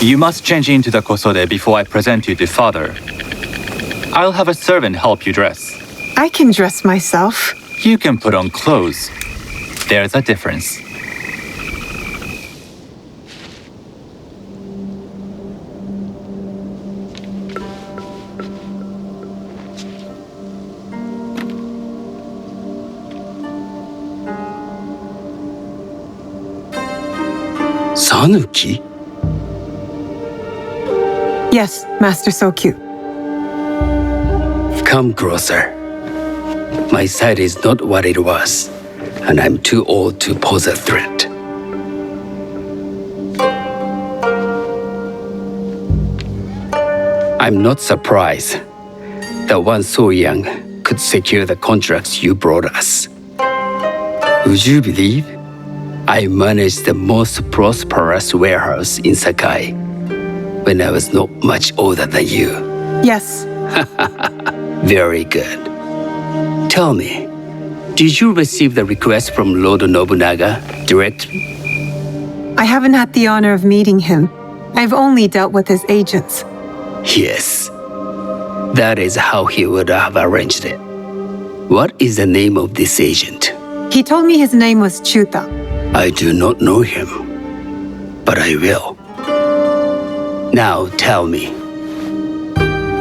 You must change into the kosode before I present you to father. I'll have a servant help you dress. I can dress myself. You can put on clothes. There's a difference. Sanuki? Yes, Master Sokyu. Come closer. My sight is not what it was, and I'm too old to pose a threat. I'm not surprised that one so young could secure the contracts you brought us. Would you believe I managed the most prosperous warehouse in Sakai when I was not much older than you? Yes. Very good. Tell me, did you receive the request from Lord Nobunaga direct? I haven't had the honor of meeting him. I've only dealt with his agents. Yes. That is how he would have arranged it. What is the name of this agent? He told me his name was Chuta. I do not know him, but I will. Now tell me,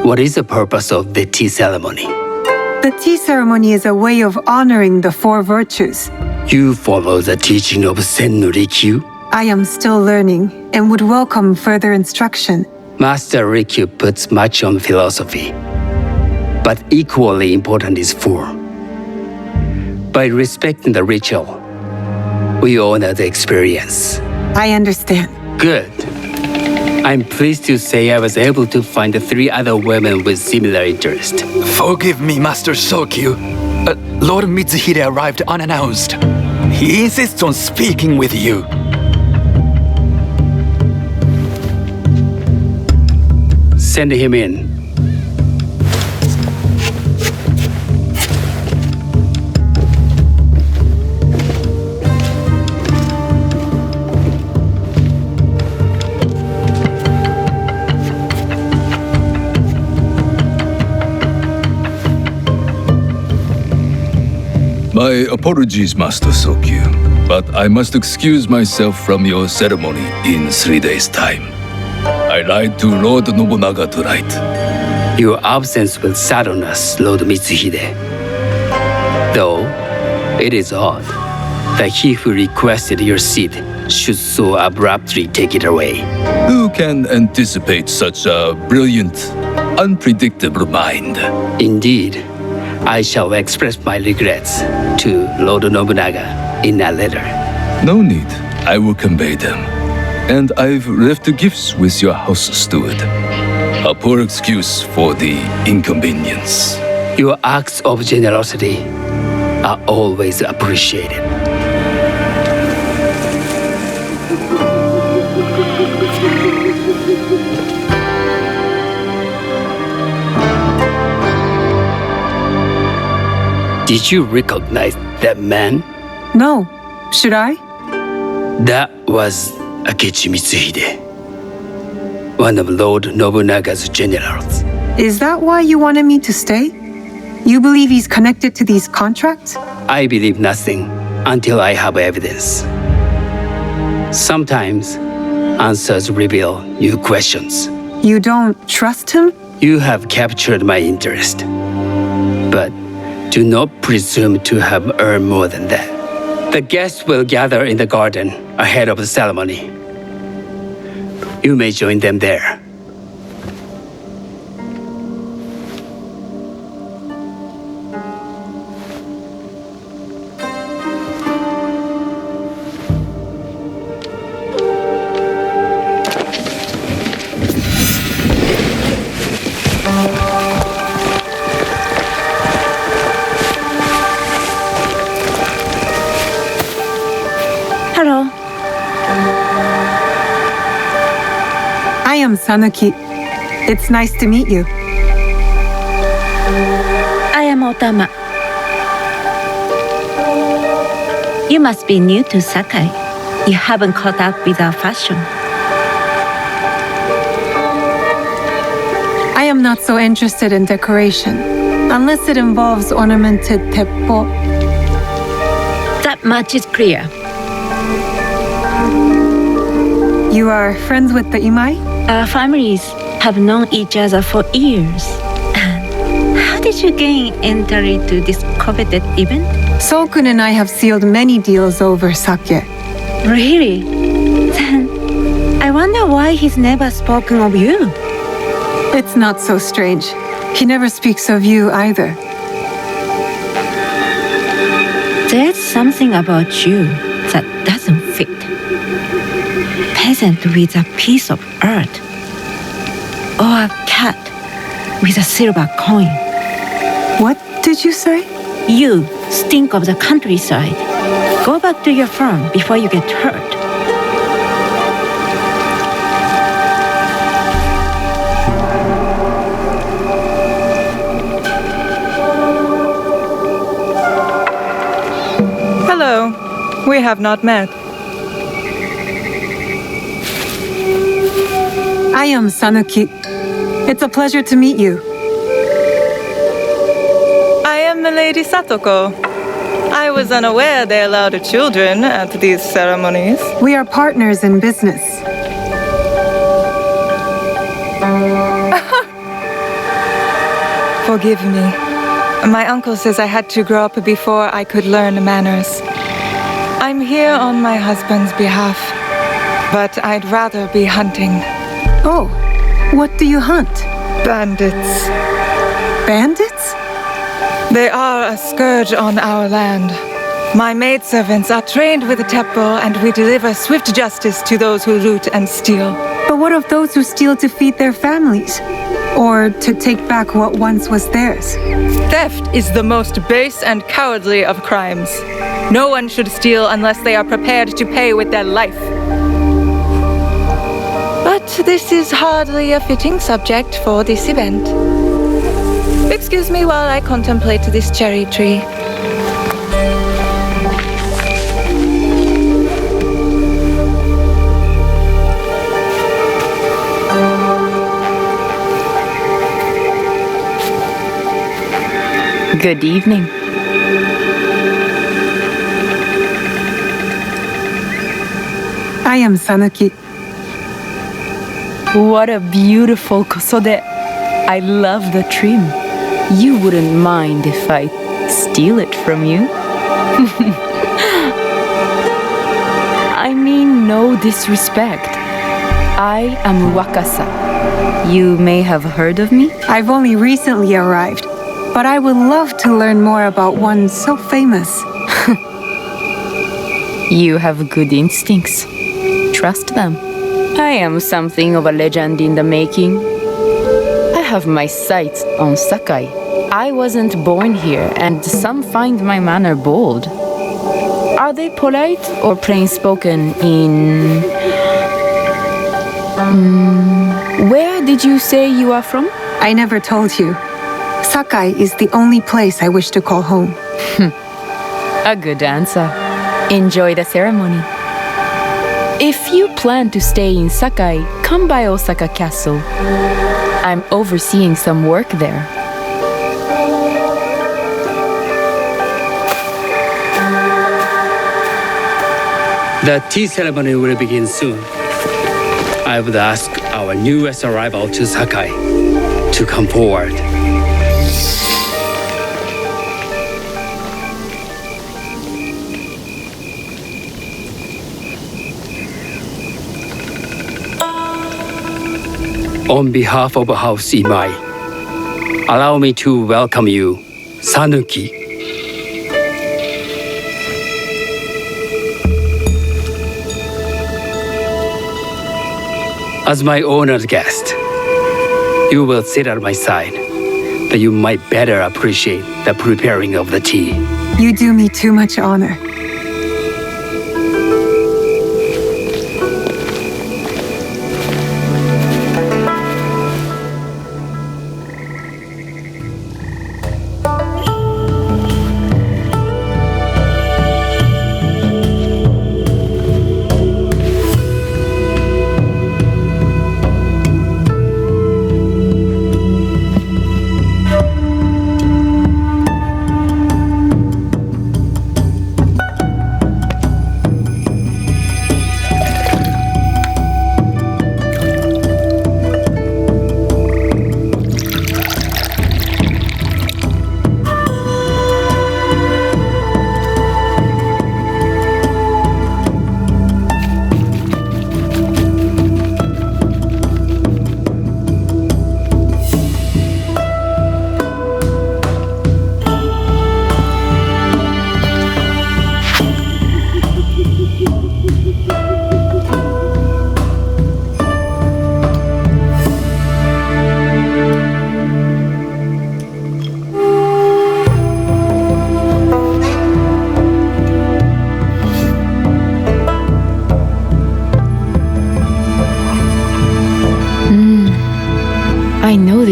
what is the purpose of the tea ceremony? The tea ceremony is a way of honoring the four virtues. You follow the teaching of Sen no Rikyu? I am still learning and would welcome further instruction. Master Rikyu puts much on philosophy, but equally important is form. By respecting the ritual, we honor the experience. I understand. Good. I'm pleased to say I was able to find 3 other women with similar interest. Forgive me, Master Sokyu. Lord Mitsuhide arrived unannounced. He insists on speaking with you. Send him in. My apologies, Master Sokyu, but I must excuse myself from your ceremony in 3 days' time. I lied to Lord Nobunaga tonight. Your absence will sadden us, Lord Mitsuhide. Though, it is odd that he who requested your seat should so abruptly take it away. Who can anticipate such a brilliant, unpredictable mind? Indeed, I shall express my regrets to Lord Nobunaga in a letter. No need. I will convey them. And I've left the gifts with your house steward. A poor excuse for the inconvenience. Your acts of generosity are always appreciated. Did you recognize that man? No. Should I? That was Akechi Mitsuhide, one of Lord Nobunaga's generals. Is that why you wanted me to stay? You believe he's connected to these contracts? I believe nothing until I have evidence. Sometimes answers reveal new questions. You don't trust him? You have captured my interest, but do not presume to have earned more than that. The guests will gather in the garden ahead of the ceremony. You may join them there. Hello. I am Sanuki. It's nice to meet you. I am Otama. You must be new to Sakai. You haven't caught up with our fashion. am not so interested in decoration, unless it involves ornamented teppo. That much is clear. You are friends with the imai? Our families have known each other for years. How did you gain entry to this coveted event? Solkun and I have sealed many deals over sake. Really? Then I wonder why he's never spoken of you. It's not so strange. He never speaks of you either. There's something about you that doesn't fit. Peasant with a piece of earth. Or a cat with a silver coin. What did you say? You stink of the countryside. Go back to your farm before you get hurt. Hello. We have not met. I am Sanuki. It's a pleasure to meet you. I am Milady Satoko. I was unaware they allowed children at these ceremonies. We are partners in business. Forgive me. My uncle says I had to grow up before I could learn manners. I'm here on my husband's behalf, but I'd rather be hunting. Oh, what do you hunt? Bandits. Bandits? They are a scourge on our land. My maidservants are trained with a teppo, and we deliver swift justice to those who loot and steal. But what of those who steal to feed their families? Or to take back what once was theirs? Theft is the most base and cowardly of crimes. No one should steal unless they are prepared to pay with their life. But this is hardly a fitting subject for this event. Excuse me while I contemplate this cherry tree. Good evening. I am Sanuki. What a beautiful kosode. I love the trim. You wouldn't mind if I steal it from you? I mean no disrespect. I am Wakasa. You may have heard of me? I've only recently arrived, but I would love to learn more about one so famous. You have good instincts. Trust them. I am something of a legend in the making. I have my sights on Sakai. I wasn't born here, and some find my manner bold. Are they polite or plain-spoken in... Where did you say you are from? I never told you. Sakai is the only place I wish to call home. A good answer. Enjoy the ceremony. If you plan to stay in Sakai, come by Osaka Castle. I'm overseeing some work there. The tea ceremony will begin soon. I would ask our newest arrival to Sakai to come forward. On behalf of House Imai, allow me to welcome you, Sanuki. As my honored guest, you will sit at my side, that you might better appreciate the preparing of the tea. You do me too much honor.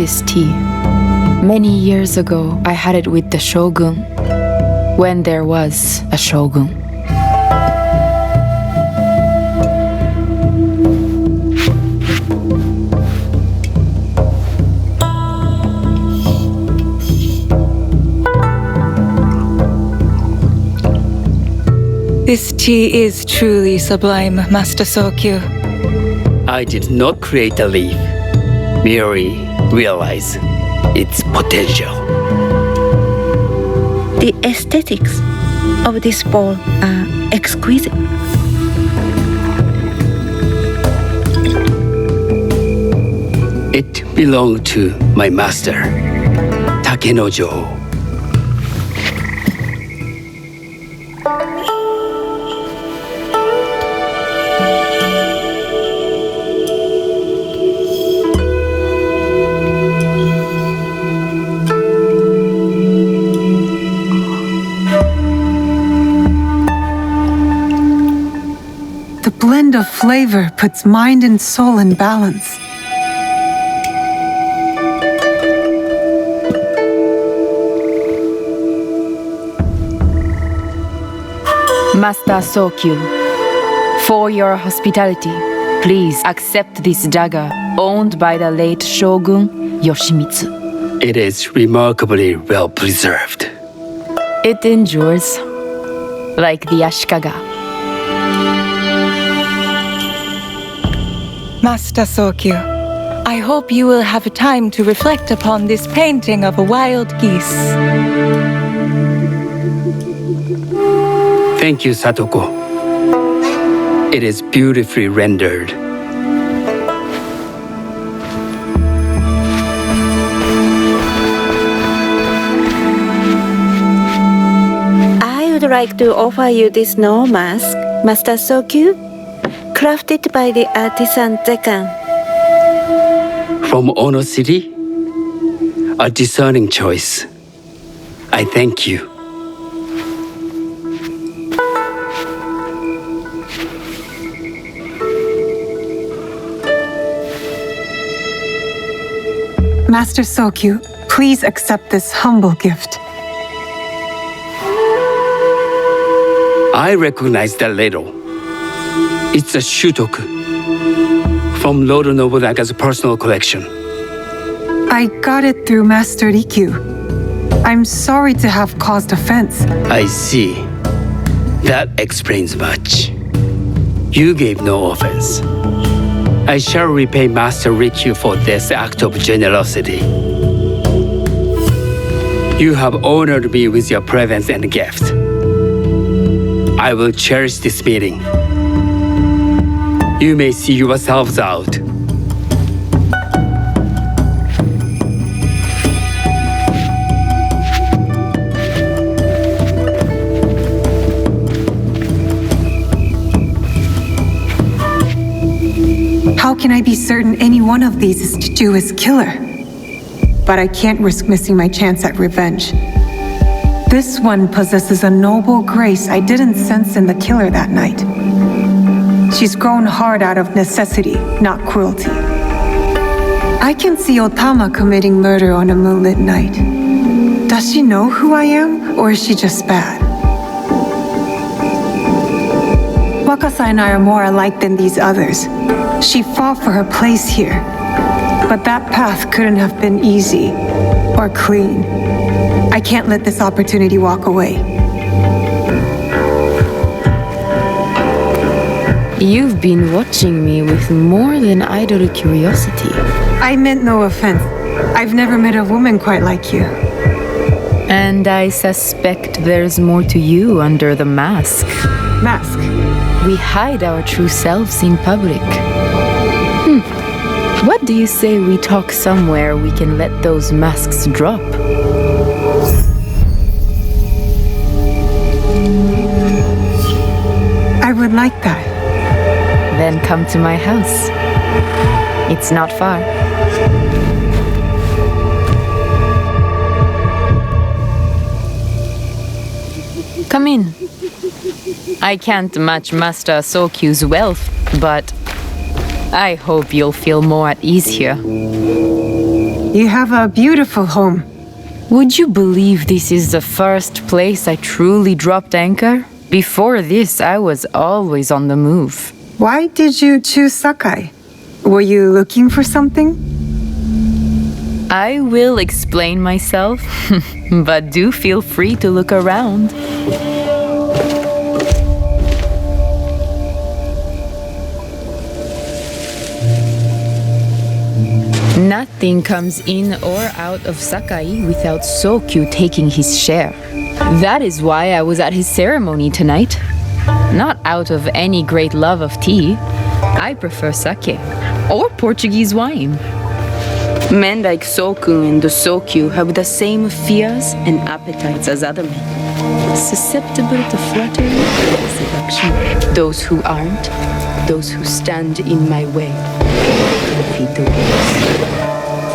this tea. Many years ago, I had it with the shogun, when there was a shogun. This tea is truly sublime, Master Sokyu. I did not create the leaf, merely realize its potential. The aesthetics of this bowl are exquisite. It belonged to my master, Takenojo. The blend of flavor puts mind and soul in balance. Master Sokyu, for your hospitality, please accept this dagger owned by the late Shogun Yoshimitsu. It is remarkably well preserved. It endures, like the Ashikaga. Master Sokyu, I hope you will have time to reflect upon this painting of a wild geese. Thank you, Satoko. It is beautifully rendered. I would like to offer you this snow mask, Master Sokyu, crafted by the artisan Zekan. From Ono City? A discerning choice. I thank you. Master Sokyu, please accept this humble gift. I recognize that ladle. It's a shutoku from Lord Nobunaga's personal collection. I got it through Master Rikyu. I'm sorry to have caused offense. I see. That explains much. You gave no offense. I shall repay Master Rikyu for this act of generosity. You have honored me with your presence and gift. I will cherish this meeting. You may see yourselves out. How can I be certain any one of these is Chichu's killer? But I can't risk missing my chance at revenge. This one possesses a noble grace I didn't sense in the killer that night. She's grown hard out of necessity, not cruelty. I can see Otama committing murder on a moonlit night. Does she know who I am, or is she just bad? Wakasa and I are more alike than these others. She fought for her place here. But that path couldn't have been easy or clean. I can't let this opportunity walk away. You've been watching me with more than idle curiosity. I meant no offense. I've never met a woman quite like you. And I suspect there's more to you under the mask. Mask? We hide our true selves in public. What do you say we talk somewhere we can let those masks drop? I would like that. Then come to my house. It's not far. Come in. I can't match Master Sokyu's wealth, but I hope you'll feel more at ease here. You have a beautiful home. Would you believe this is the first place I truly dropped anchor? Before this, I was always on the move. Why did you choose Sakai? Were you looking for something? I will explain myself, but do feel free to look around. Nothing comes in or out of Sakai without Sokyu taking his share. That is why I was at his ceremony tonight. Not out of any great love of tea. I prefer sake, or Portuguese wine. Men like Soku and Sokyu have the same fears and appetites as other men. Susceptible to flattery and seduction. Those who aren't, those who stand in my way, can feed the wolves.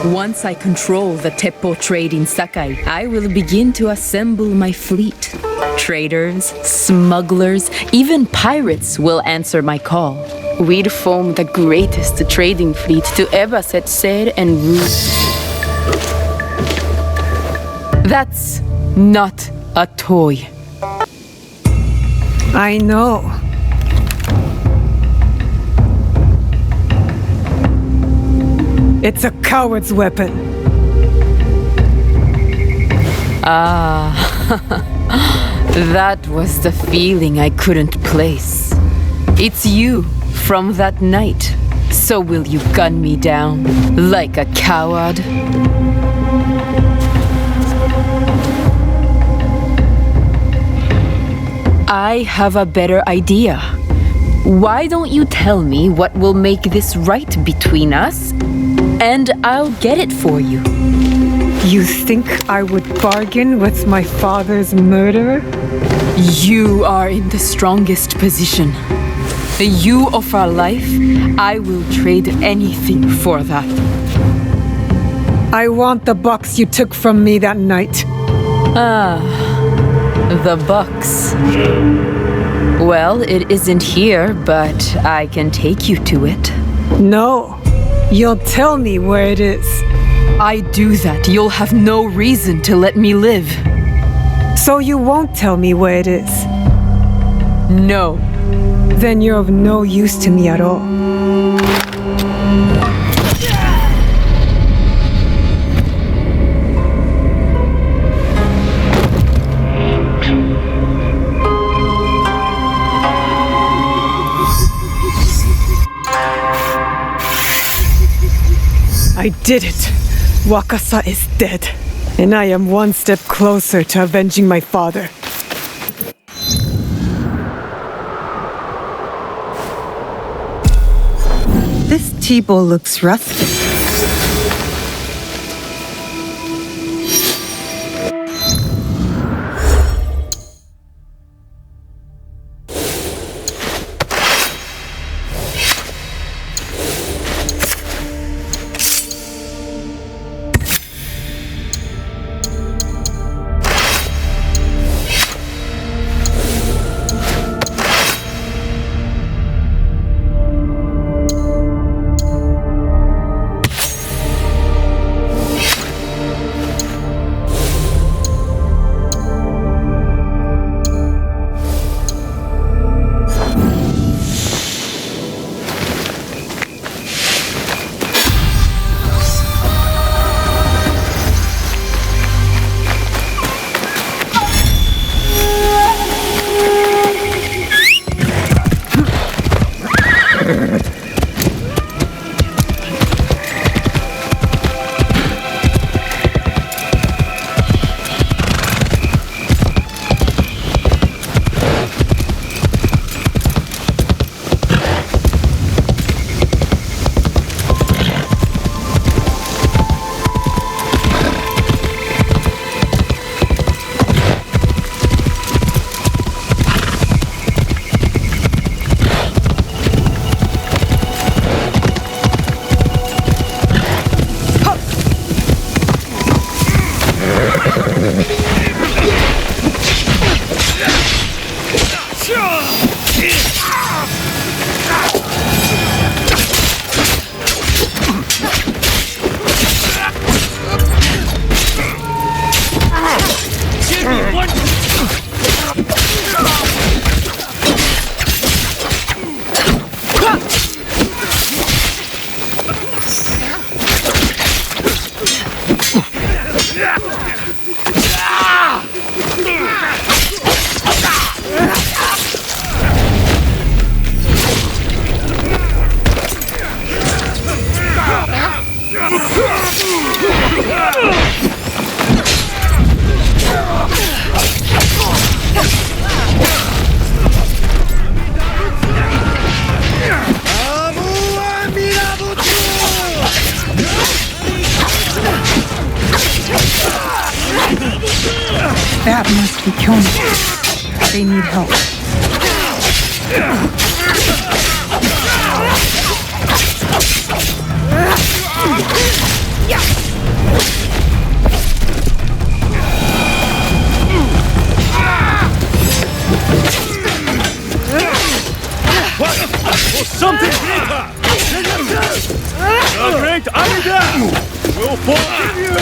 Once I control the Teppo trade in Sakai, I will begin to assemble my fleet. Traders, smugglers, even pirates will answer my call. We'd form the greatest trading fleet to ever set sail and rule. That's not a toy. I know. It's a coward's weapon. That was the feeling I couldn't place. It's you from that night. So will you gun me down like a coward? I have a better idea. Why don't you tell me what will make this right between us? And I'll get it for you. You think I would bargain with my father's murderer? You are in the strongest position. You offer life, I will trade anything for that. I want the box you took from me that night. The box. Well, it isn't here, but I can take you to it. No, you'll tell me where it is. I do that, you'll have no reason to let me live. So you won't tell me where it is? No. Then you're of no use to me at all. I did it! Wakasa is dead, and I am one step closer to avenging my father. This tea bowl looks rusty. must be Kyono. They need help. Something greater! The great Amida will forgive you!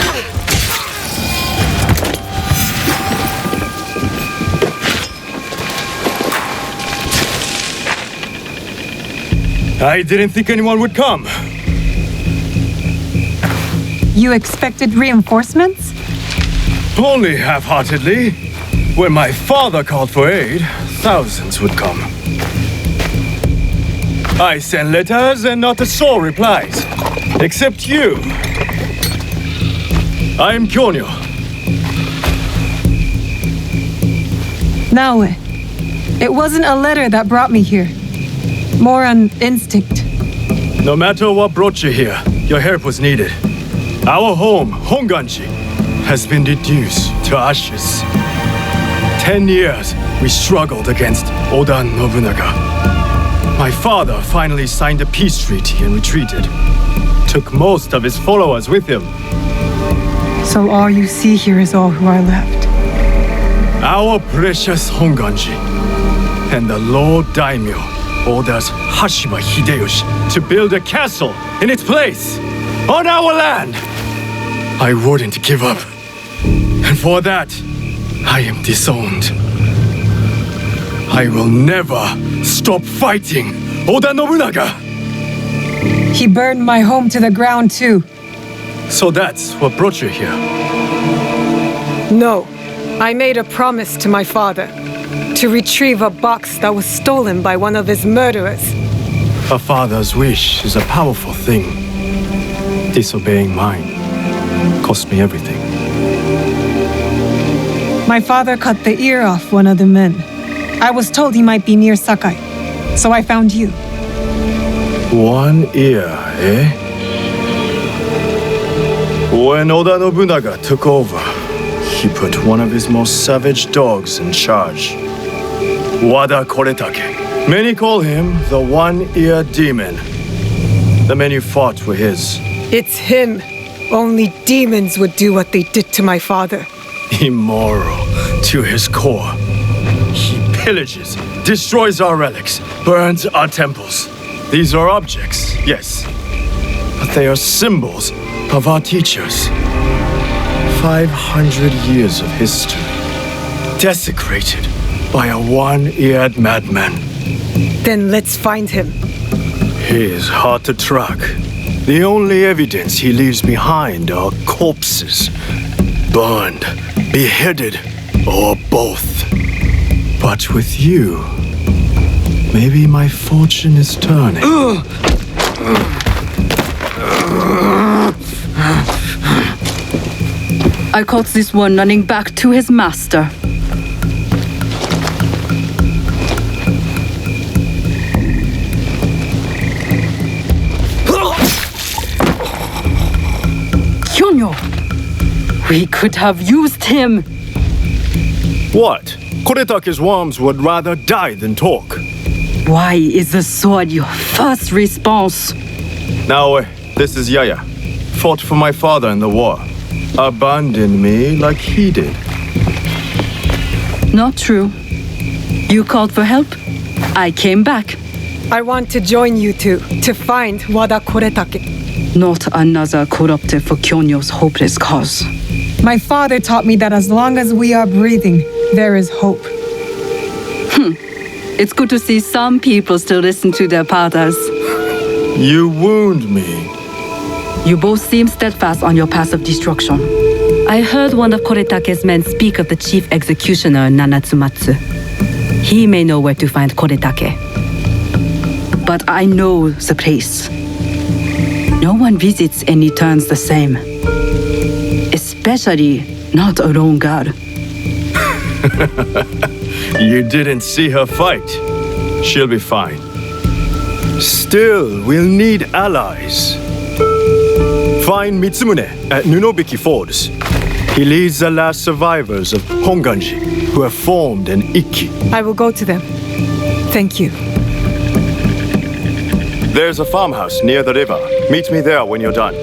I didn't think anyone would come. You expected reinforcements? Only half-heartedly. When my father called for aid, thousands would come. I sent letters and not a soul replies. Except you. I am Kyonyo. Naoe, it wasn't a letter that brought me here. More an instinct. No matter what brought you here, your help was needed. Our home, Honganji, has been reduced to ashes. 10 years we struggled against Oda Nobunaga. My father finally signed a peace treaty and retreated. Took most of his followers with him. So all you see here is all who are left. Our precious Honganji. And the Lord Daimyo orders Hashima Hideyoshi to build a castle in its place, on our land. I wouldn't give up. And for that, I am disowned. I will never stop fighting Oda Nobunaga! He burned my home to the ground too. So that's what brought you here? No. I made a promise to my father to retrieve a box that was stolen by one of his murderers. A father's wish is a powerful thing. Disobeying mine cost me everything. My father cut the ear off one of the men. I was told he might be near Sakai, so I found you. One ear, eh? When Oda Nobunaga took over, he put one of his most savage dogs in charge. Wada Koretake. Many call him the one-eared demon. The men you fought were his. It's him. Only demons would do what they did to my father. Immoral to his core. He pillages, destroys our relics, burns our temples. These are objects, yes, but they are symbols of our teachers. 500 years of history, desecrated by a one-eared madman. Then let's find him. He is hard to track. The only evidence he leaves behind are corpses, burned, beheaded, or both. But with you, maybe my fortune is turning. I caught this one running back to his master. Kyonyo! We could have used him! What? Koretake's worms would rather die than talk. Why is the sword your first response? Now, this is Yaya. Fought for my father in the war. Abandoned me like he did. Not true. You called for help. I came back. I want to join you two to find Wada Koretake. Not another corrupted for Kyonyo's hopeless cause. My father taught me that as long as we are breathing, there is hope. It's good to see some people still listen to their fathers. You wound me. You both seem steadfast on your path of destruction. I heard one of Koretake's men speak of the chief executioner, Nanatsumatsu. He may know where to find Koretake. But I know the place. No one visits and returns the same. Especially not a lone girl. You didn't see her fight. She'll be fine. Still, we'll need allies. Find Mitsumune at Nunobiki Falls. He leads the last survivors of Honganji who have formed an Ikki. I will go to them. Thank you. There's a farmhouse near the river. Meet me there when you're done.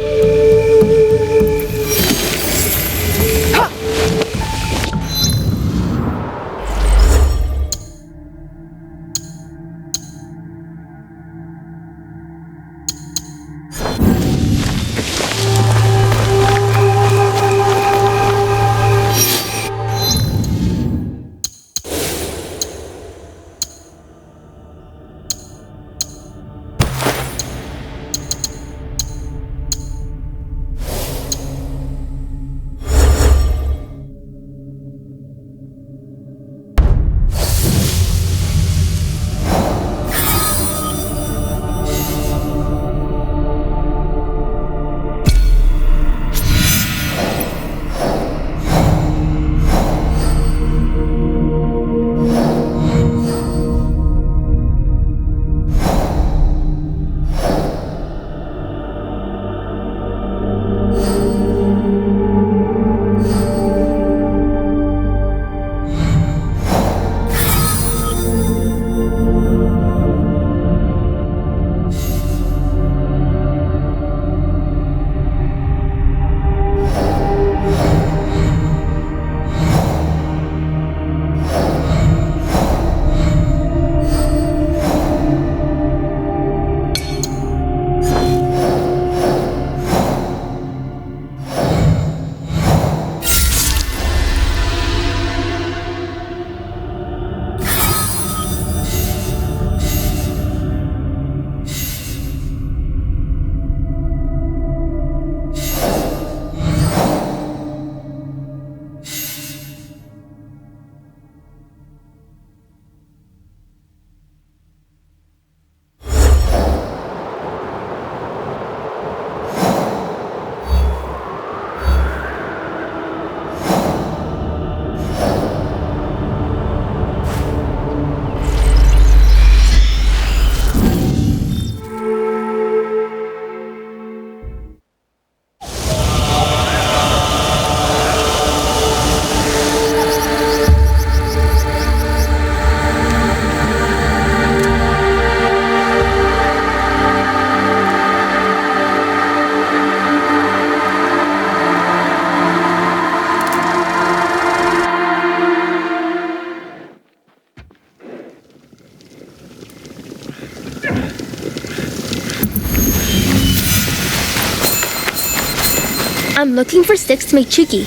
I'm looking for sticks to make chuki.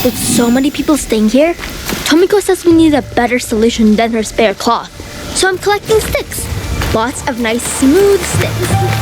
With so many people staying here, Tomiko says we need a better solution than her spare cloth. So I'm collecting sticks. Lots of nice smooth sticks.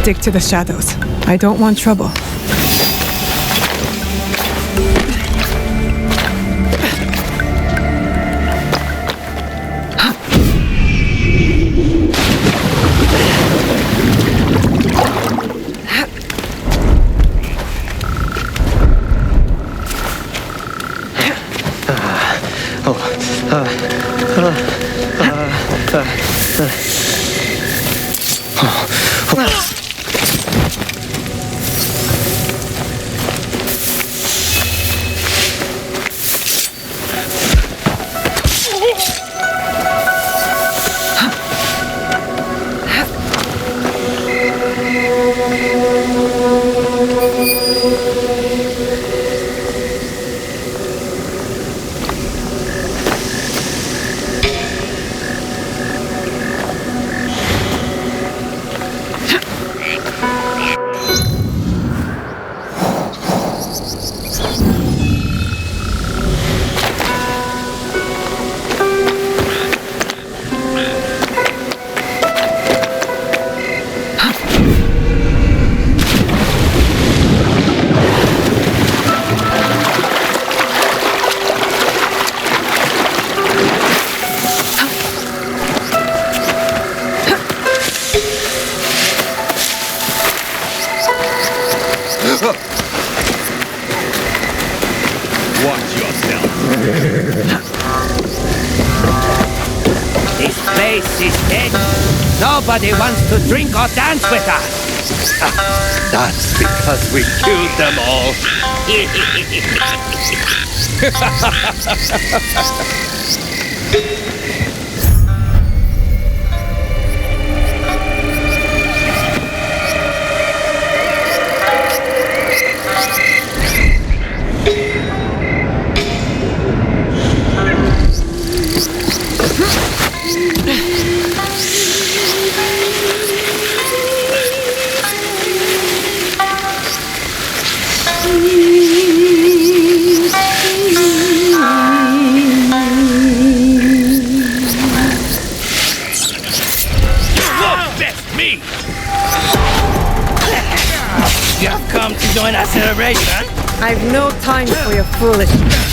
Stick to the shadows. I don't want trouble. This place is dead. Nobody wants to drink or dance with us. That's because we killed them all. You have come to join our celebration? I've no time for your foolishness.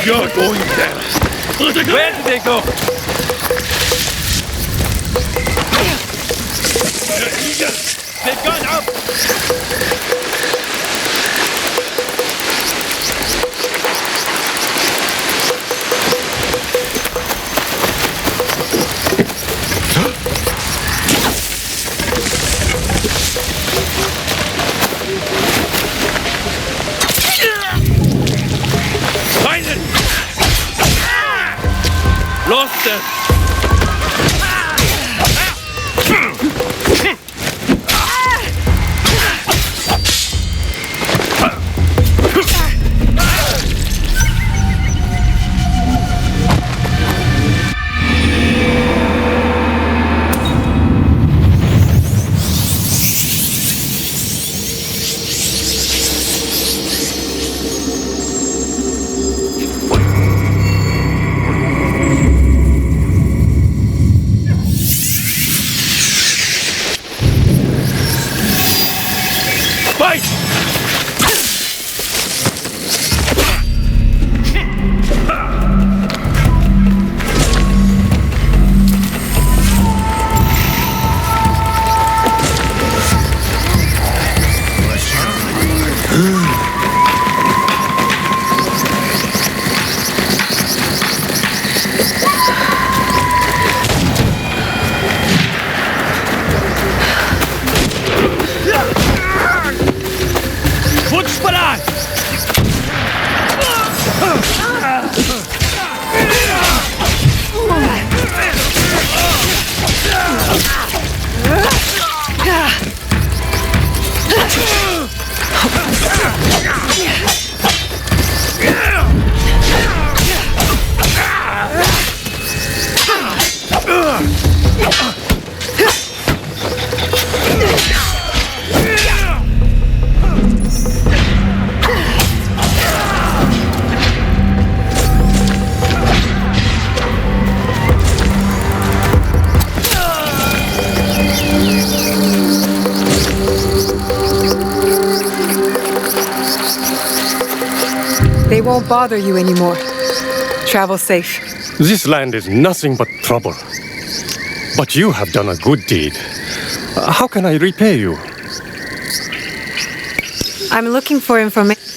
You're going down. Where did they go? They've gone up. Find it! Lost them! They won't bother you anymore. Travel safe. This land is nothing but trouble. But you have done a good deed. How can I repay you? I'm looking for information.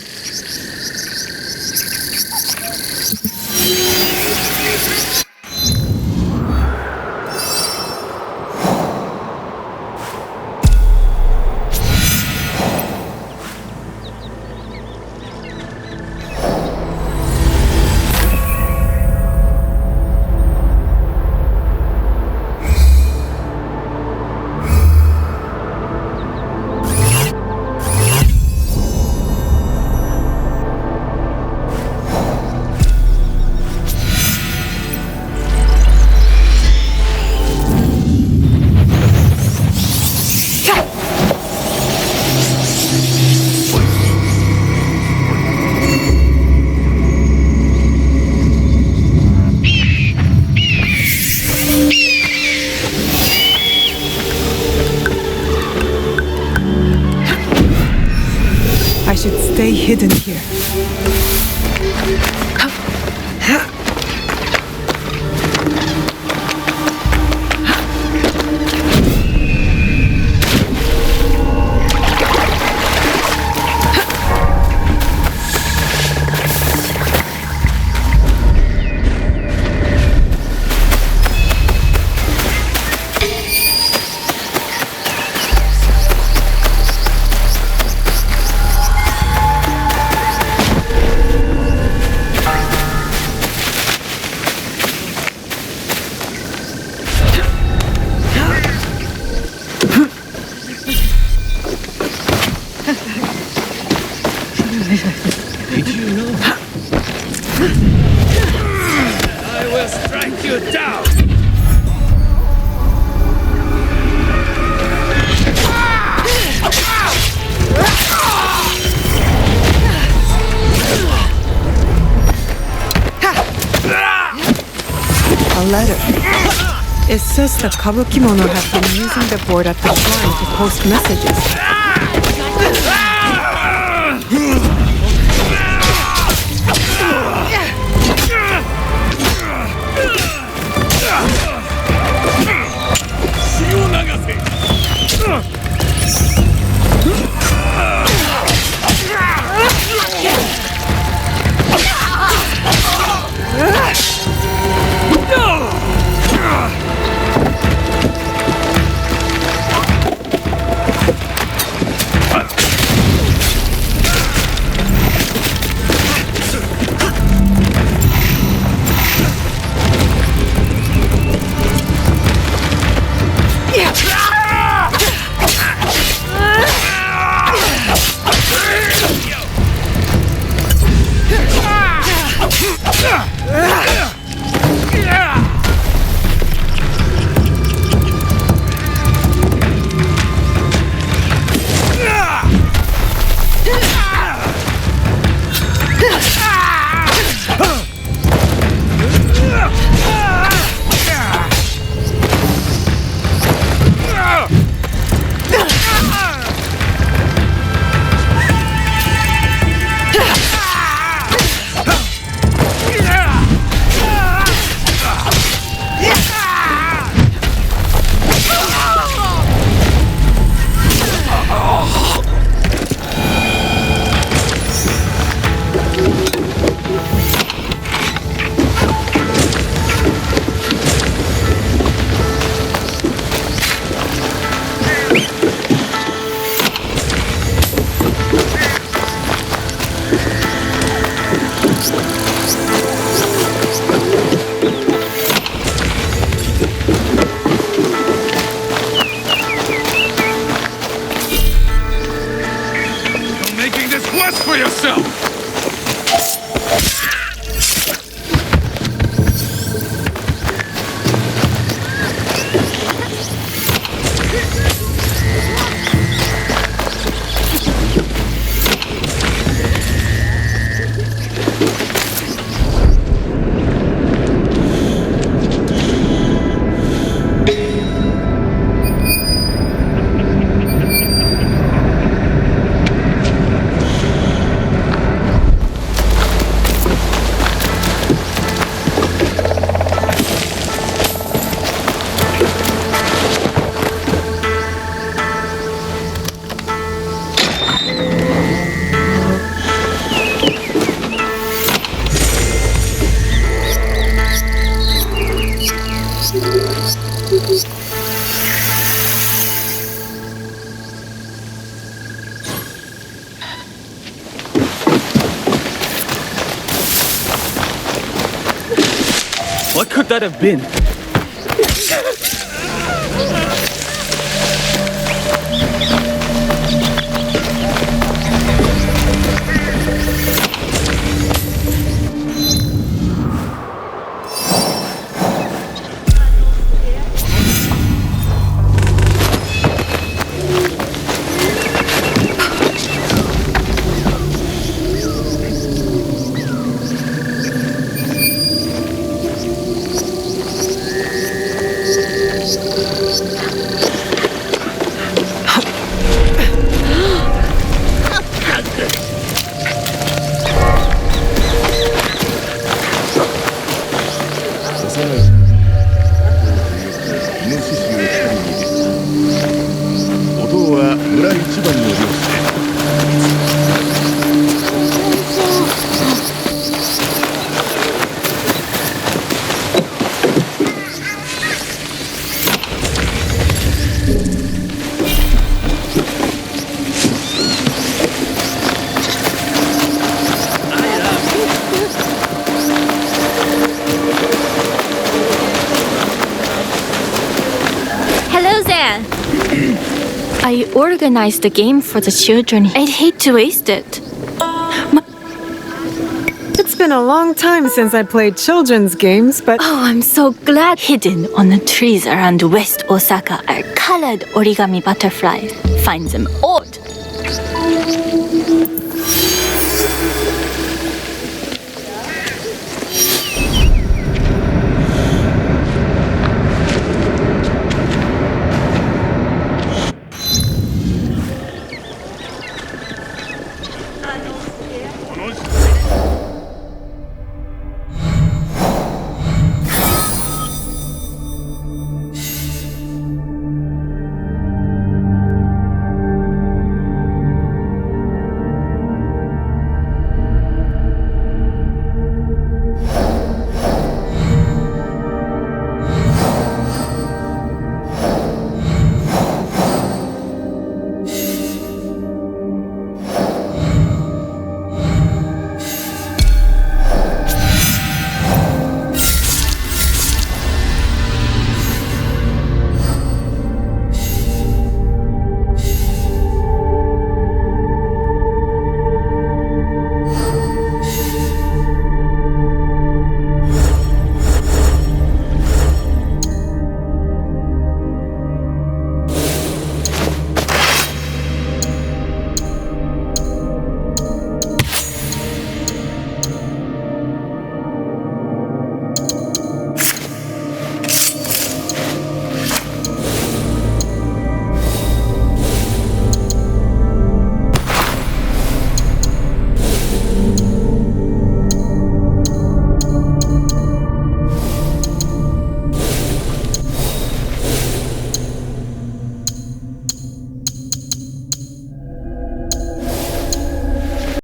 I should stay hidden here. Did you know? I will strike you down! A letter. It says the Kabukimono have been using the board at the shrine to post messages. What could that have been? I organized the game for the children. I'd hate to waste it. It's been a long time since I played children's games, but... Oh, I'm so glad. Hidden on the trees around West Osaka are colored origami butterflies. Find them odd.